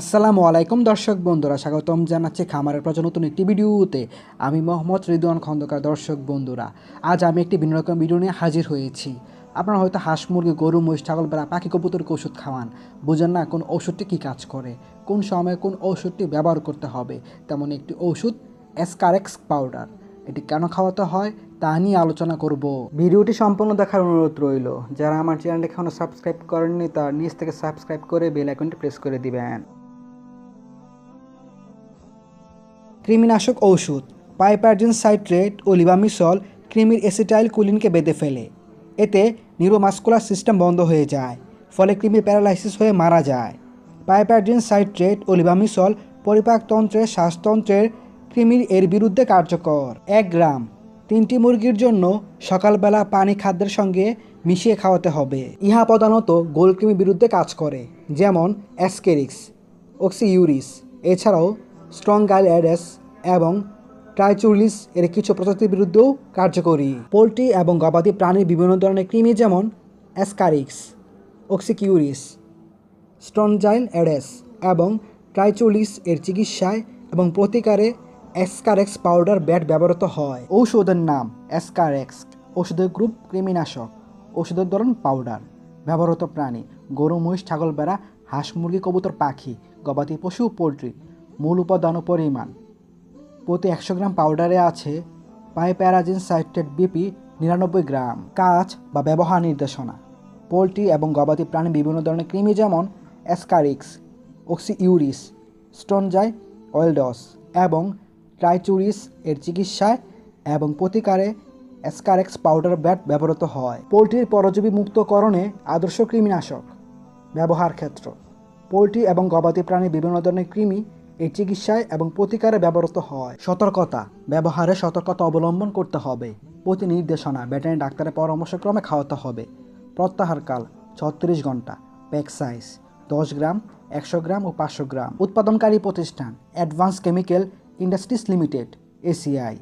আসসালামু আলাইকুম দর্শক বন্ধুরা, স্বাগতম জানাচ্ছি খামারের প্রচার নতুন একটি ভিডিওতে। আমি মোহাম্মদ রিদওয়ান খন্দকার। দর্শক বন্ধুরা, আজ আমি একটি ভিন্ন রকম ভিডিও নিয়ে হাজির হয়েছি। আপনারা হয়তো হাঁস মুরগি, গরু, মহিষ, ছাগল, বেড়া, পাখি, কবুতরকে ওষুধ খাওয়ান, বুঝেন না কোন ওষুধটি কী কাজ করে, কোন সময়ে কোন ওষুধটি ব্যবহার করতে হবে। তেমন একটি ওষুধ অ্যাসকারেক্স পাউডার। এটি কেন খাওয়াতে হয় তা নিয়ে আলোচনা করব। ভিডিওটি সম্পূর্ণ দেখার অনুরোধ রইল। যারা আমার চ্যানেলটি এখনও সাবস্ক্রাইব করেননি তার নিচ থেকে সাবস্ক্রাইব করে বেল আইকনটি প্রেস করে দিবেন। কৃমিনাশক ঔষধ পাইপারজিন সাইট্রেট ও লিবামিসল কৃমির অ্যাসিটাইল কুলিনকে বেঁধে ফেলে। এতে নিউরোমাস্কুলার সিস্টেম বন্ধ হয়ে যায়, ফলে কৃমি প্যারালাইসিস হয়ে মারা যায়। পাইপারজিন সাইট্রেট ও লিবামিসল পরিপাকতন্ত্রের, শ্বাসতন্ত্রের কৃমির এর বিরুদ্ধে কার্যকর। 1 গ্রাম 3টি মুরগির জন্য সকালবেলা পানি খাদ্যের সঙ্গে মিশিয়ে খাওয়াতে হবে। ইহা প্রধানত গোলকৃমির বিরুদ্ধে কাজ করে, যেমন অ্যাসকেরিক্স, অক্সিইউরিস। এছাড়াও স্ট্রঙ্গাইল অ্যাডেস এবং ট্রাইচুরিস এর কিছু প্রজাতির বিরুদ্ধেও কার্যকরী। পোলট্রি এবং গবাদি প্রাণীর বিভিন্ন ধরনের কৃমি যেমন অ্যাসকারিক্স, অক্সিকিউরিস, স্ট্রনজাইল অ্যাডেস এবং ট্রাইচুলিস এর চিকিৎসায় এবং প্রতিকারে অ্যাসকারেক্স পাউডার ব্যাট ব্যবহৃত হয়। ঔষধের নাম অ্যাসকারেক্স। ওষুধের গ্রুপ কৃমিনাশক। ওষুধের ধরন পাউডার। ব্যবহৃত প্রাণী গরু, মহিষ, ছাগল, বেড়া, হাঁস, মুরগি, কবুতর, পাখি, গবাদি পশু, পোলট্রি। মূল উপাদান ও পরিমাণ: প্রতি 100 গ্রাম পাউডারে আছে পাইপ্যারাজিন সাইট্রেট বিপি 99 গ্রাম। কাজ বা ব্যবহার নির্দেশনা: পোলট্রি এবং গবাদি প্রাণী বিভিন্ন ধরনের কৃমি যেমন অ্যাসকারিক্স, অক্সিইউরিস, স্ট্রনজাই ওয়েলডস এবং ট্রাইচুরিস এর চিকিৎসায় এবং প্রতিকারে অ্যাসকারেক্স পাউডার ব্যাট ব্যবহৃত হয়। পোলট্রির পরজীবী মুক্তকরণে আদর্শ কৃমিনাশক। ব্যবহার ক্ষেত্র: পোলট্রি এবং গবাদি প্রাণীর বিভিন্ন ধরনের কৃমি এই চিকিৎসায় এবং প্রতিকারে ব্যবহৃত হয়। সতর্কতা: ব্যবহারে সতর্কতা অবলম্বন করতে হবে। প্রতি নির্দেশনা ভেটেরিনারি ডাক্তারের পরামর্শক্রমে খাওয়াতে হবে। প্রত্যাহারকাল 36 ঘন্টা। প্যাক সাইজ 10 গ্রাম, 100 গ্রাম ও 500 গ্রাম। উৎপাদনকারী প্রতিষ্ঠান advance chemical industries limited, ACI.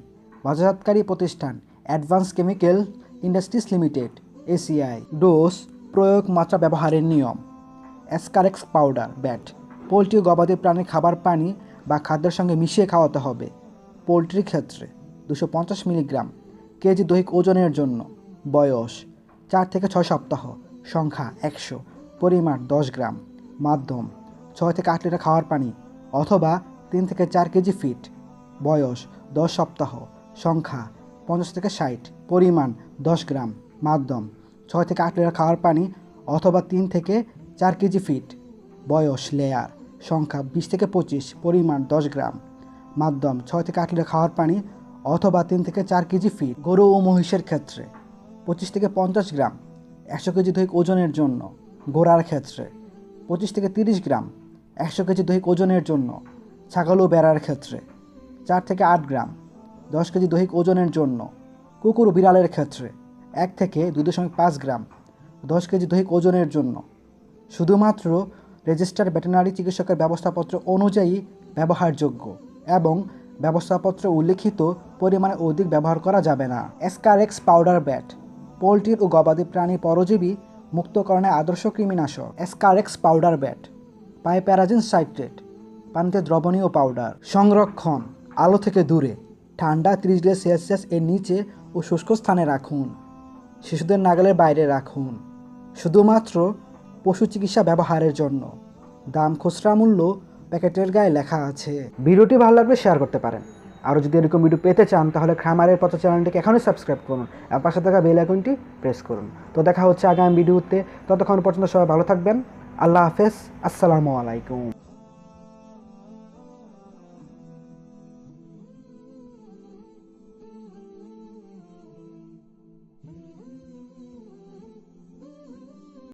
বাজারজাতকারী প্রতিষ্ঠান advance chemical industries limited, ACI. Dose, প্রয়োগ, মাত্রা, ব্যবহারের নিয়ম। অ্যাসকারেক্স পাউডার ব্যাট পোলট্রি ও গবাদি প্রাণীর খাবার, পানি বা খাদ্যের সঙ্গে মিশিয়ে খাওয়াতে হবে। পোলট্রির ক্ষেত্রে 250 মিলিগ্রাম কেজি দৈহিক ওজনের জন্য। বয়স 4 থেকে 6 সপ্তাহ। সংখ্যা 100। পরিমাণ 10 গ্রাম। মাধ্যম 6 থেকে 8 লিটার খাওয়ার পানি অথবা 3 থেকে 4 কেজি ফিট। বয়স 10 সপ্তাহ। সংখ্যা 50 থেকে 60। পরিমাণ 10 গ্রাম। মাধ্যম 6 থেকে 8 লিটার খাওয়ার পানি অথবা 3 থেকে 4 কেজি ফিট। বয়স লেয়ার। সংখ্যা 20 থেকে 25। পরিমাণ 10 গ্রাম। মাধ্যম 6 থেকে 8 লিটার খাওয়ার পানি অথবা 3 থেকে 4 কেজি ফিট। গরু ও মহিষের ক্ষেত্রে 25 থেকে 50 গ্রাম 100 কেজি দৈহিক ওজনের জন্য। ঘোড়ার ক্ষেত্রে 25 থেকে 30 গ্রাম 100 কেজি দৈহিক ওজনের জন্য। ছাগল ও বেড়ার ক্ষেত্রে 4 থেকে 8 গ্রাম 10 কেজি দৈহিক ওজনের জন্য। কুকুর ও বিড়ালের ক্ষেত্রে 1 থেকে 2.5 গ্রাম 10 কেজি দৈহিক ওজনের জন্য। শুধুমাত্র রেজিস্টার্ড ভেটেরিনারি চিকিৎসকের ব্যবস্থাপত্র অনুযায়ী ব্যবহারযোগ্য এবং ব্যবস্থাপত্রে উল্লিখিত পরিমাণে অধিক ব্যবহার করা যাবে না। অ্যাসকারেক্স পাউডার ব্যাট পোলট্রির ও গবাদি প্রাণী পরজীবী মুক্তকরণে আদর্শ কৃমিনাশক। অ্যাসকারেক্স পাউডার ব্যাট পাইপ্যারাজিন সাইট্রেট পানিতে দ্রবণীয় পাউডার। সংরক্ষণ: আলো থেকে দূরে, ঠান্ডা 30 ডিগ্রি সেলসিয়াস এর নিচে ও শুষ্ক স্থানে রাখুন। শিশুদের নাগালের বাইরে রাখুন। শুধুমাত্র পশু চিকিৎসা ব্যবহারের জন্য। দাম খুচরা মূল্য প্যাকেটের গায়ে লেখা আছে। ভিডিওটি ভালো লাগলে শেয়ার করতে পারেন। আরও যদি এরকম ভিডিও পেতে চান তাহলে খামারের পথ চ্যানেলটিকে এখনই সাবস্ক্রাইব করুন আর পাশে থাকা বেল আইকনটি প্রেস করুন। তো দেখা হচ্ছে আগামী ভিডিওতে। ততক্ষণ পর্যন্ত সবাই ভালো থাকবেন। আল্লাহ হাফেজ। আসসালামু আলাইকুম।